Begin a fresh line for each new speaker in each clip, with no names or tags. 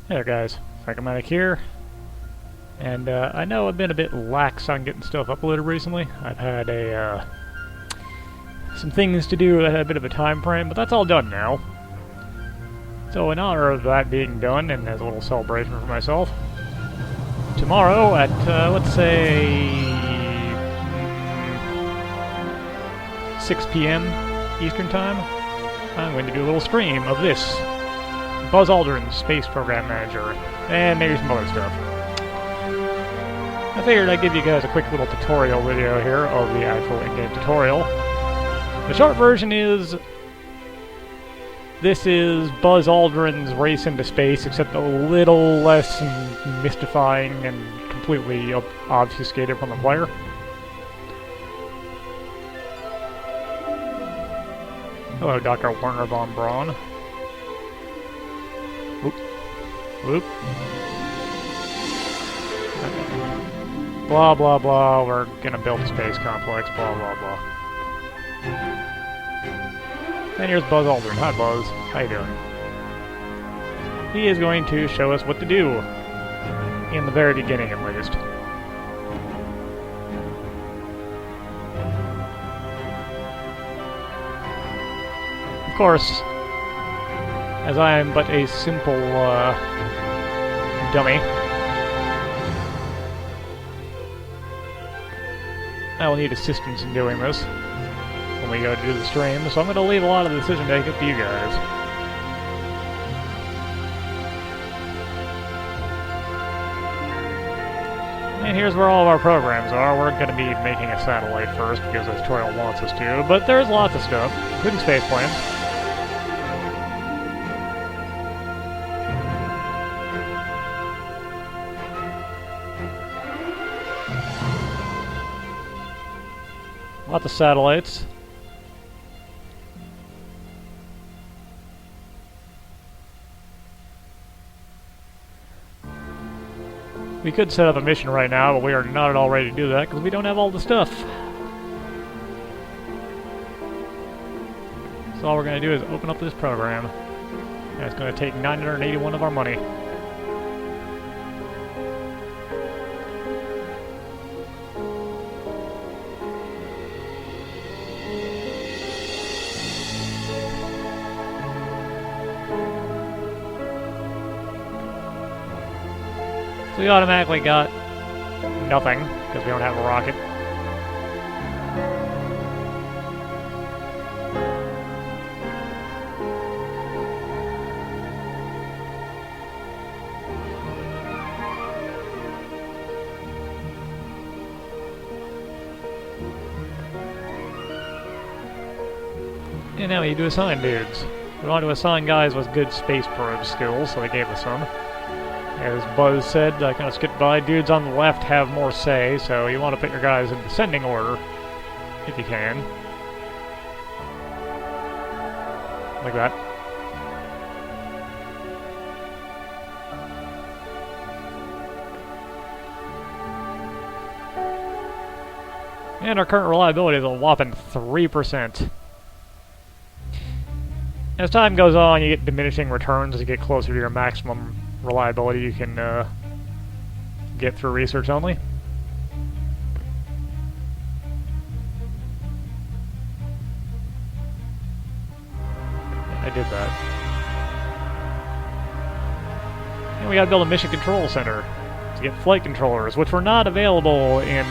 Hey there guys, Psychomatic here, and I know I've been a bit lax on getting stuff uploaded recently. I've had some things to do that had a bit of a time frame, but that's all done now. So in honor of that being done, and as a little celebration for myself, tomorrow at, let's say, 6 p.m. Eastern Time, I'm going to do a little stream of this Buzz Aldrin, Space Program Manager, and maybe some other stuff. I figured I'd give you guys a quick little tutorial video here of the actual in-game tutorial. The short version is, this is Buzz Aldrin's race into space, except a little less mystifying and completely obfuscated from the player. Hello, Dr. Werner von Braun. Whoop. Whoop. Okay. Blah, blah, blah. We're gonna build a space complex. Blah, blah, blah. And here's Buzz Aldrin. Hi, Buzz. How you doing? He is going to show us what to do. In the very beginning, at least. Of course, as I am but a simple, dummy, I will need assistance in doing this when we go to do the stream, so I'm going to leave a lot of the decision making up to you guys. And here's where all of our programs are. We're going to be making a satellite first, because the tutorial wants us to, but there's lots of stuff, including space planes. Lots of satellites. We could set up a mission right now, but we are not at all ready to do that because we don't have all the stuff. So all we're going to do is open up this program. And it's going to take 981 of our money. So we automatically got nothing, because we don't have a rocket. And now we need to assign dudes. We want to assign guys with good space probe skills, so they gave us some. As Buzz said, I kind of skipped by, dudes on the left have more say, so you want to put your guys in descending order, if you can. Like that. And our current reliability is a whopping 3%. As time goes on, you get diminishing returns as you get closer to your maximum reliability you can get through research only. I did that. And we gotta build a mission control center to get flight controllers, which were not available in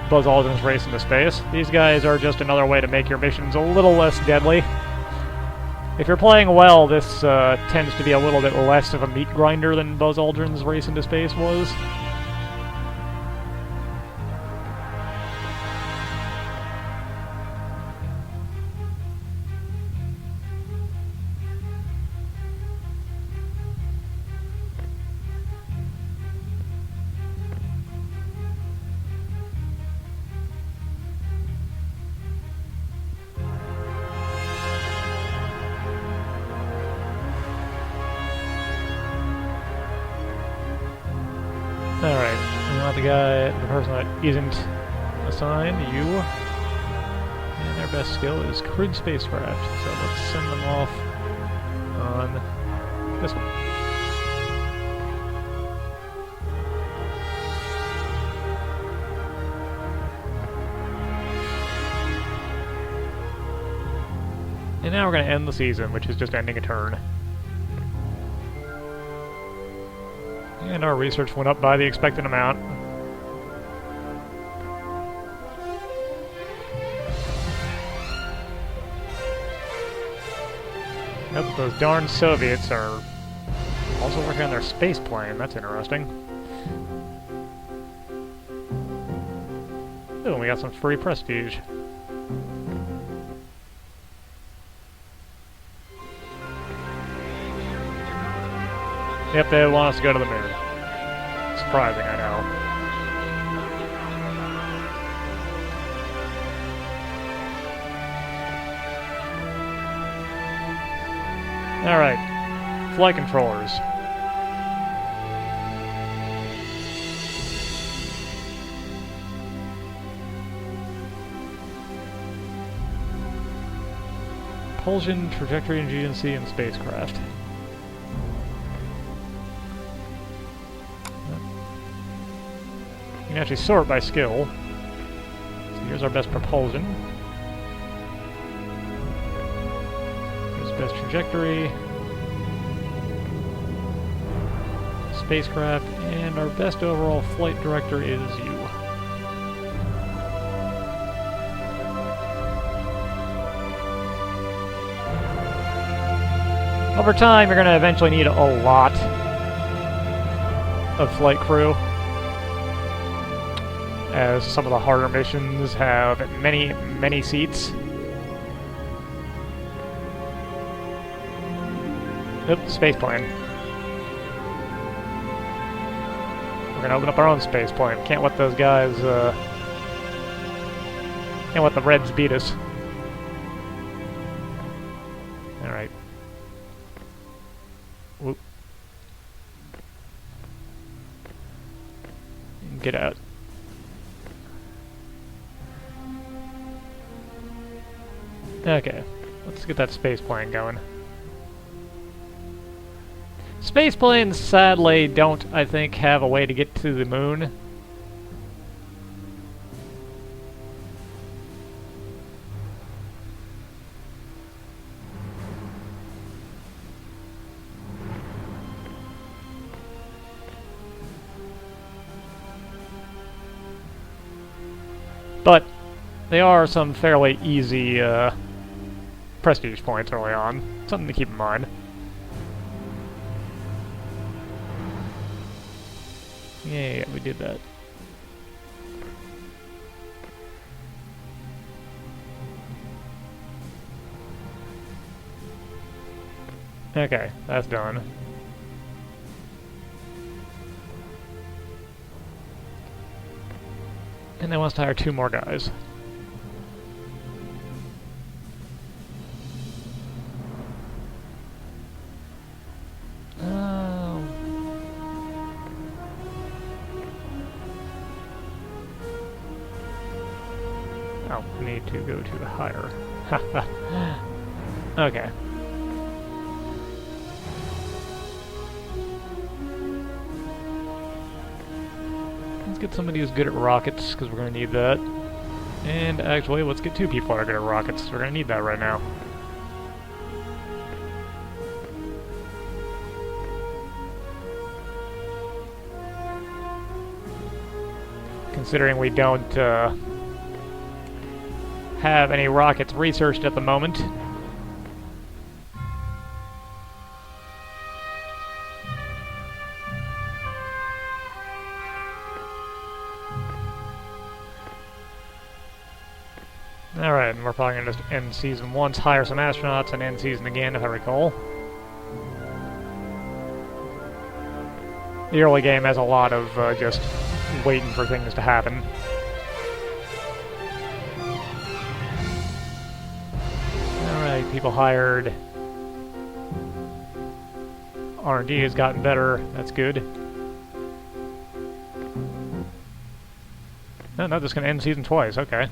Buzz Aldrin's Race into Space. These guys are just another way to make your missions a little less deadly. If you're playing well, this tends to be a little bit less of a meat grinder than Buzz Aldrin's Race into Space was. Alright, we want the person that isn't assigned, you. And they're best skill is crewed spacecraft, so let's send them off on this one. And now we're going to end the season, which is just ending a turn. And our research went up by the expected amount. Nope, those darn Soviets are also working on their space plane. That's interesting. Oh, we got some free prestige. Yep, they want us to go to the moon. Surprising, I know. Alright. Flight controllers. Propulsion, trajectory, and agency, and spacecraft. You can actually sort by skill. So here's our best propulsion. Here's best trajectory. Spacecraft, and our best overall flight director is you. Over time, you're going to eventually need a lot of flight crew, as some of the harder missions have many, many seats. Oop, space plane. We're gonna open up our own space plane. Can't let those guys, can't let the Reds beat us. Alright. Whoop. Get out. Okay, let's get that space plane going. Space planes, sadly, don't, I think, have a way to get to the moon. But they are some fairly easy, prestige points early on. Something to keep in mind. Yeah, we did that. Okay, that's done. And they want us to hire 2 more guys. Oh, we need to go to higher. Okay. Let's get somebody who's good at rockets, because we're going to need that. And actually, let's get 2 people that are good at rockets. We're going to need that right now. Considering we don't have any rockets researched at the moment. Alright, and we're probably going to just end season once, hire some astronauts, and end season again, if I recall. The early game has a lot of just waiting for things to happen. Alright, people hired. R&D has gotten better, that's good. No, just gonna end season twice, okay.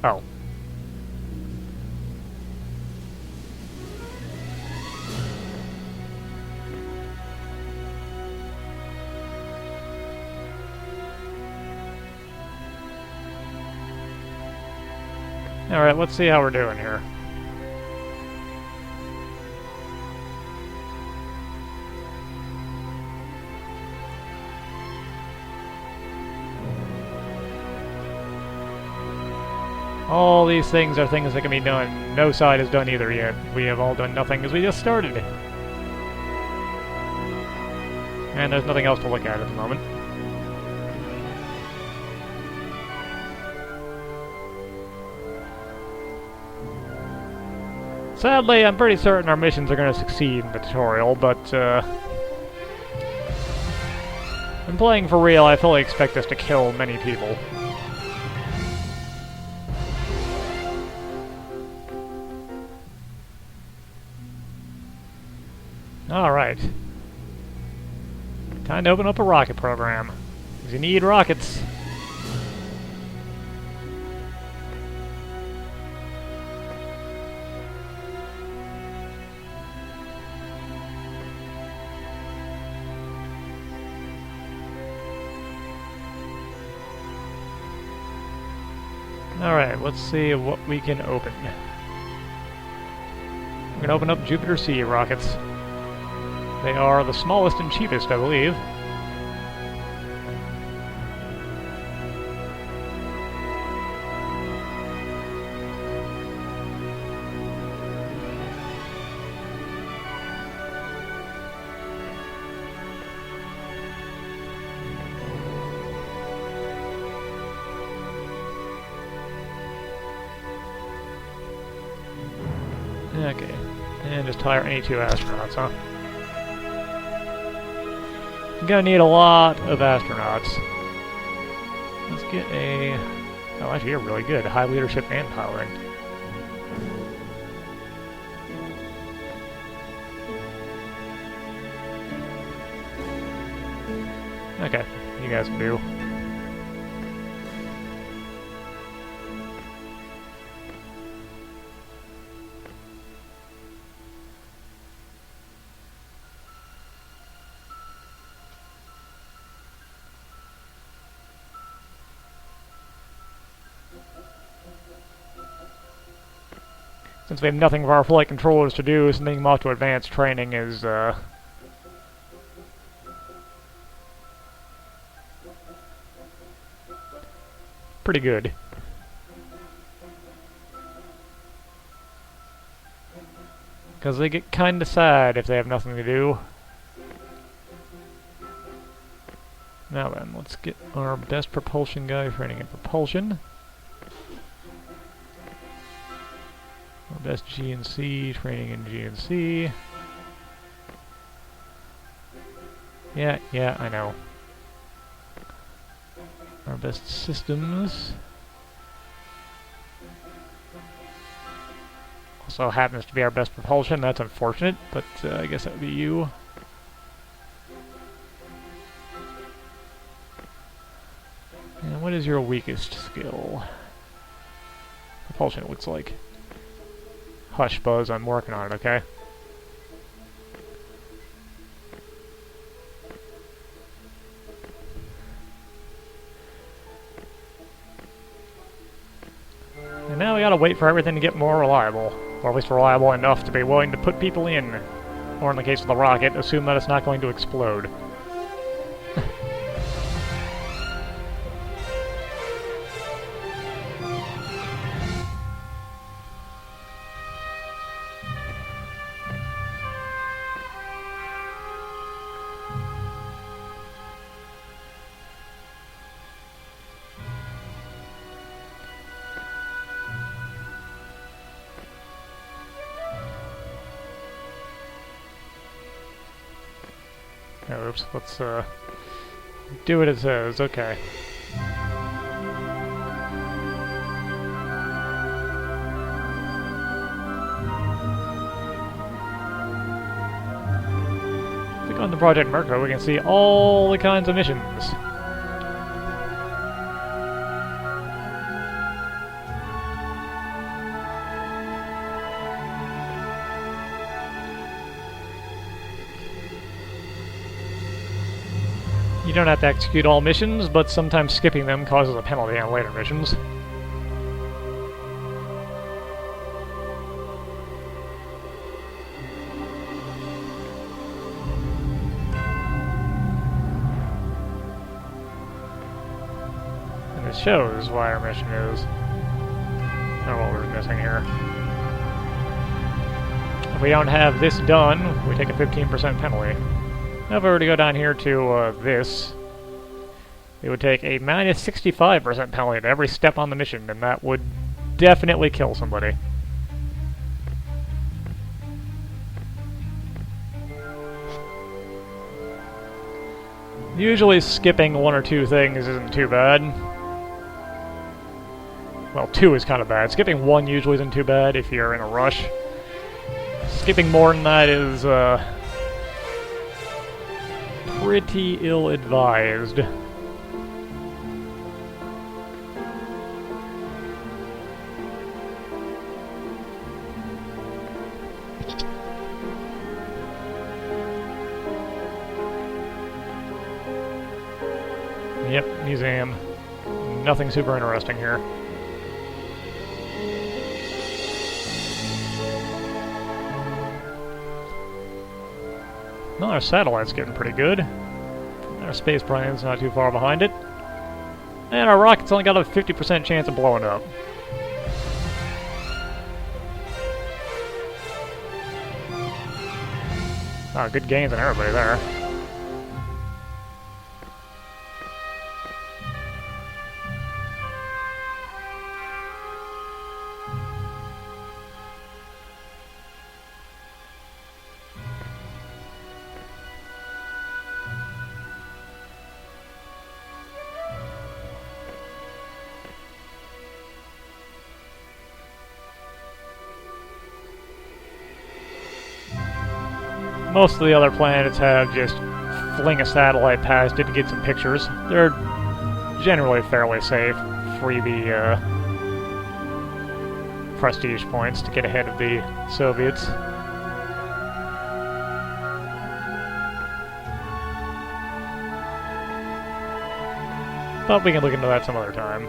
Oh. Alright, let's see how we're doing here. All these things are things that can be done. No side has done either yet. We have all done nothing because we just started. And there's nothing else to look at the moment. Sadly, I'm pretty certain our missions are going to succeed in the tutorial, but when playing for real, I fully expect us to kill many people. Alright. Time to open up a rocket program. Because you need rockets. Alright, let's see what we can open. We're going to open up Jupiter C rockets. They are the smallest and cheapest, I believe. Okay, and just hire any 2 astronauts, huh? I'm gonna need a lot of astronauts. Let's get a... Oh, actually, you're really good. High leadership and piloting. Okay, you guys can do. Since we have nothing for our flight controllers to do, sending them off to advanced training is, pretty good. Because they get kinda sad if they have nothing to do. Now then, let's get our best propulsion guy training in propulsion. Our best GNC training in GNC. Yeah, I know. Our best systems. Also happens to be our best propulsion. That's unfortunate, but I guess that would be you. And what is your weakest skill? Propulsion, it looks like. Hush, Buzz, I'm working on it, okay? And now we gotta wait for everything to get more reliable. Or at least reliable enough to be willing to put people in. Or in the case of the rocket, assume that it's not going to explode. Oops, let's do what it says, okay. Click on the Project Merco, we can see all the kinds of missions. You don't have to execute all missions, but sometimes skipping them causes a penalty on later missions. shows what our mission is. I don't know what we're missing here. If we don't have this done, we take a 15% penalty. Now if we were to go down here to this, it would take a minus 65% penalty to every step on the mission, and that would definitely kill somebody. Usually skipping one or two things isn't too bad. Well, two is kind of bad. Skipping one usually isn't too bad if you're in a rush. Skipping more than that is pretty ill-advised. Yep, museum. Nothing super interesting here. Well, our satellite's getting pretty good. Our space plane's not too far behind it. And our rocket's only got a 50% chance of blowing up. Oh, good gains on everybody there. Most of the other planets have just fling a satellite past it to get some pictures. They're generally fairly safe. Freebie prestige points to get ahead of the Soviets. But we can look into that some other time.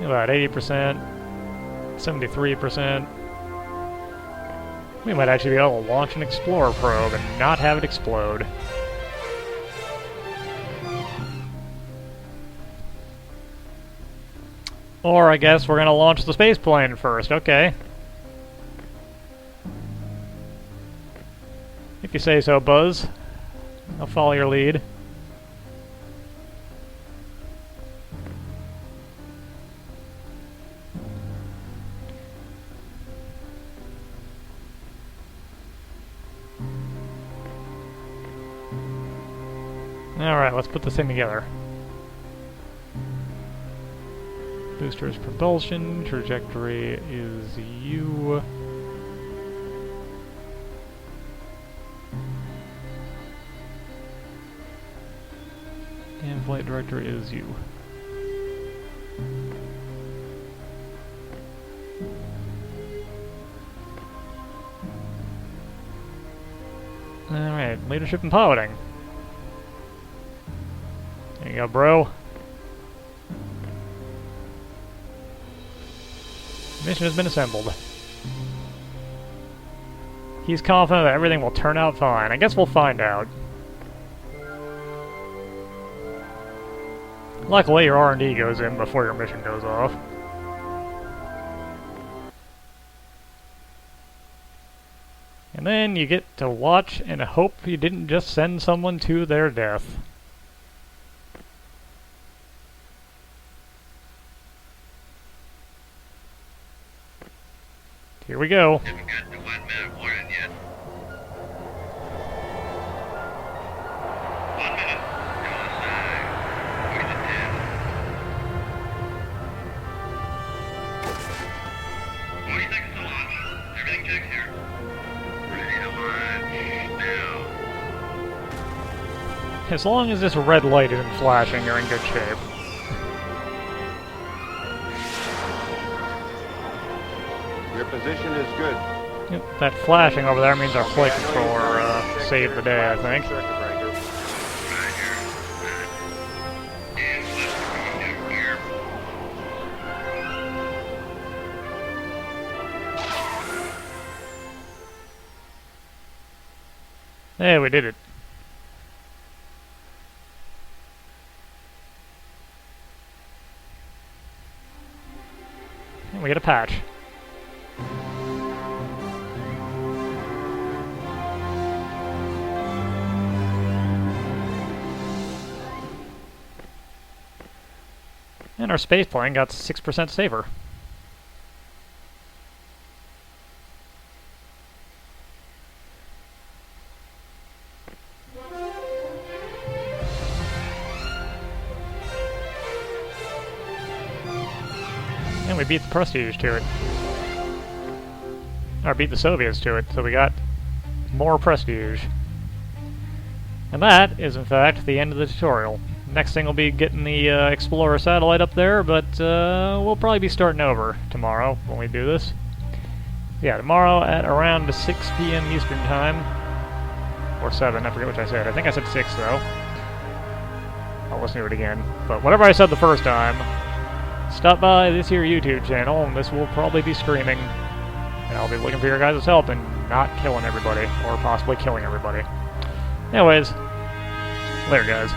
About 80%, 73%. We might actually be able to launch an Explorer probe and not have it explode. Or I guess we're gonna launch the space plane first, okay. If you say so, Buzz. I'll follow your lead. Alright, let's put this thing together. Booster's propulsion, trajectory is U. And flight director is U. Alright, leadership and piloting. There you go, bro. Mission has been assembled. He's confident that everything will turn out fine. I guess we'll find out. Luckily, your R&D goes in before your mission goes off. And then you get to watch and hope you didn't just send someone to their death. Here we go.
Haven't got the 1 minute warning yet. 1 minute. LSI. 40 to 10. 40 seconds to launch. Everything checks here. Ready to launch now.
As long as this red light isn't flashing, you're in good shape.
Your position is good.
Yep, that flashing over there means our flight controller saved the day, I think.
Circuit breaker.
Right here. And left down here.
Hey, we did it. get a patch. And our space plane got 6% safer. And we beat the Prestige to it. Or beat the Soviets to it, so we got more Prestige. And that is, in fact, the end of the tutorial. Next thing will be getting the Explorer satellite up there, but we'll probably be starting over tomorrow when we do this. Yeah, tomorrow at around 6 p.m. Eastern Time. Or 7, I forget which I said. I think I said 6, though. I'll listen to it again. But whatever I said the first time, stop by this here YouTube channel, and this will probably be streaming. And I'll be looking for your guys' help and not killing everybody, or possibly killing everybody. Anyways, later guys.